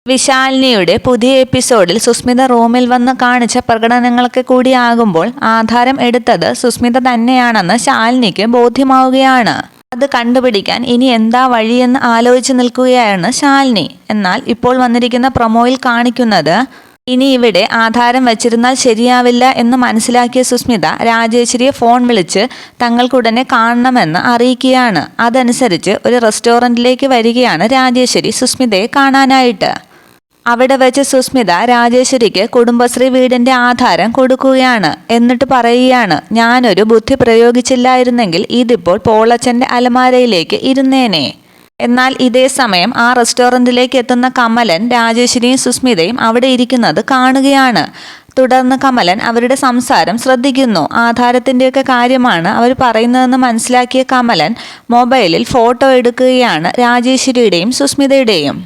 വിശാലിനിയുടെ പുതിയ എപ്പിസോഡിൽ സുസ്മിത റൂമിൽ വന്ന് കാണിച്ച പ്രകടനങ്ങളൊക്കെ കൂടിയാകുമ്പോൾ ആധാരം എടുത്തത് സുസ്മിത തന്നെയാണെന്ന് ശാലിനിക്ക് ബോധ്യമാവുകയാണ്. അത് കണ്ടുപിടിക്കാൻ ഇനി എന്താ വഴിയെന്ന് ആലോചിച്ച് നിൽക്കുകയാണ് ശാലിനി. എന്നാൽ ഇപ്പോൾ വന്നിരിക്കുന്ന പ്രൊമോയിൽ കാണിക്കുന്നത് ഇനി ഇവിടെ ആധാരം വച്ചിരുന്നാൽ ശരിയാവില്ല എന്ന് മനസ്സിലാക്കിയ സുസ്മിത രാജേശ്വരിയെ ഫോൺ വിളിച്ച് തങ്ങൾക്കുടനെ കാണണമെന്ന് അറിയിക്കുകയാണ്. അതനുസരിച്ച് ഒരു റെസ്റ്റോറൻറ്റിലേക്ക് വരികയാണ് രാജേശ്വരി സുസ്മിതയെ കാണാനായിട്ട്. അവിടെ വെച്ച് സുസ്മിത രാജേശ്വരിക്ക് കുടുംബശ്രീ വീടിൻ്റെ ആധാരം കൊടുക്കുകയാണ്. എന്നിട്ട് പറയുകയാണ്, ഞാനൊരു ബുദ്ധി പ്രയോഗിച്ചില്ലായിരുന്നെങ്കിൽ ഇതിപ്പോൾ പോളച്ചൻ്റെ അലമാരയിലേക്ക് ഇരുന്നേനെ. എന്നാൽ ഇതേ സമയം ആ റെസ്റ്റോറൻറ്റിലേക്ക് എത്തുന്ന കമലൻ രാജേശ്വരിയും സുസ്മിതയും അവിടെ ഇരിക്കുന്നത് കാണുകയാണ്. തുടർന്ന് കമലൻ അവരുടെ സംസാരം ശ്രദ്ധിക്കുന്നു. ആധാരത്തിൻ്റെയൊക്കെ കാര്യമാണ് അവർ പറയുന്നതെന്ന് മനസ്സിലാക്കിയ കമലൻ മൊബൈലിൽ ഫോട്ടോ എടുക്കുകയാണ് രാജേശ്വരിയുടെയും സുസ്മിതയുടെയും.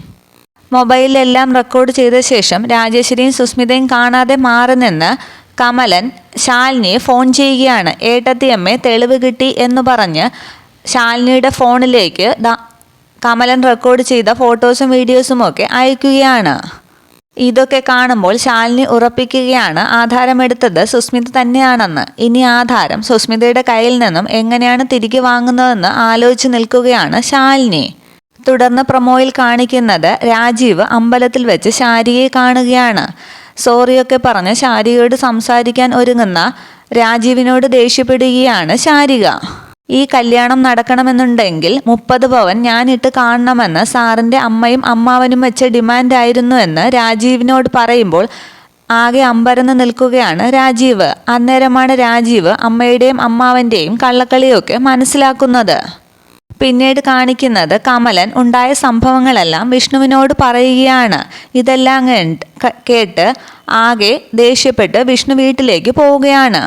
മൊബൈലിലെല്ലാം റെക്കോർഡ് ചെയ്ത ശേഷം രാജേശ്വരിയും സുസ്മിതയും കാണാതെ മാറി നിന്ന് കമലൻ ശാലിനിയെ ഫോൺ ചെയ്യുകയാണ്. ഏട്ടത്തിയമ്മേ തെളിവ് കിട്ടി എന്ന് പറഞ്ഞ് ശാലിനിയുടെ ഫോണിലേക്ക് കമലൻ റെക്കോർഡ് ചെയ്ത ഫോട്ടോസും വീഡിയോസും ഒക്കെ അയക്കുകയാണ്. ഇതൊക്കെ കാണുമ്പോൾ ശാലിനി ഉറപ്പിക്കുകയാണ് ആധാരമെടുത്തത് സുസ്മിത തന്നെയാണെന്ന്. ഇനി ആധാരം സുസ്മിതയുടെ കയ്യിൽ നിന്നും എങ്ങനെയാണ് തിരികെ വാങ്ങുന്നതെന്ന് ആലോചിച്ച് നിൽക്കുകയാണ് ശാലിനി. തുടർന്ന് പ്രൊമോയിൽ കാണിക്കുന്നത് രാജീവ് അമ്പലത്തിൽ വെച്ച് ശാരികയെ കാണുകയാണ്. സോറിയൊക്കെ പറഞ്ഞ് ശാരികയോട് സംസാരിക്കാൻ ഒരുങ്ങുന്ന രാജീവിനോട് ദേഷ്യപ്പെടുകയാണ് ശാരിക. ഈ കല്യാണം നടക്കണമെന്നുണ്ടെങ്കിൽ 30 പവൻ ഞാനിട്ട് കാണണമെന്ന് സാറിൻ്റെ അമ്മയും അമ്മാവനും വെച്ച ഡിമാൻഡായിരുന്നു എന്ന് രാജീവിനോട് പറയുമ്പോൾ ആകെ അമ്പരന്ന് നിൽക്കുകയാണ് രാജീവ്. അന്നേരമാണ് രാജീവ് അമ്മയുടെയും അമ്മാവൻ്റെയും കള്ളക്കളിയൊക്കെ മനസ്സിലാക്കുന്നത്. പിന്നീട് കാണിക്കുന്നത് കമലൻ ഉണ്ടായ സംഭവങ്ങളെല്ലാം വിഷ്ണുവിനോട് പറയുകയാണ്. ഇതെല്ലാം കേട്ട് ആകെ ദേഷ്യപ്പെട്ട് വിഷ്ണു വീട്ടിലേക്ക് പോവുകയാണ്.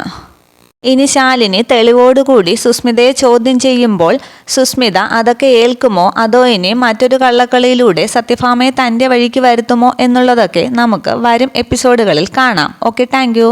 ഇനി ശാലിനി തെളിവോടുകൂടി സുസ്മിതയെ ചോദ്യം ചെയ്യുമ്പോൾ സുസ്മിത അതൊക്കെ ഏൽക്കുമോ അതോ ഇനി മറ്റൊരു കള്ളക്കളിയിലൂടെ സത്യഭാമയെ തൻ്റെ വഴിക്ക് വരുത്തുമോ എന്നുള്ളതൊക്കെ നമുക്ക് വരും എപ്പിസോഡുകളിൽ കാണാം. Okay, thank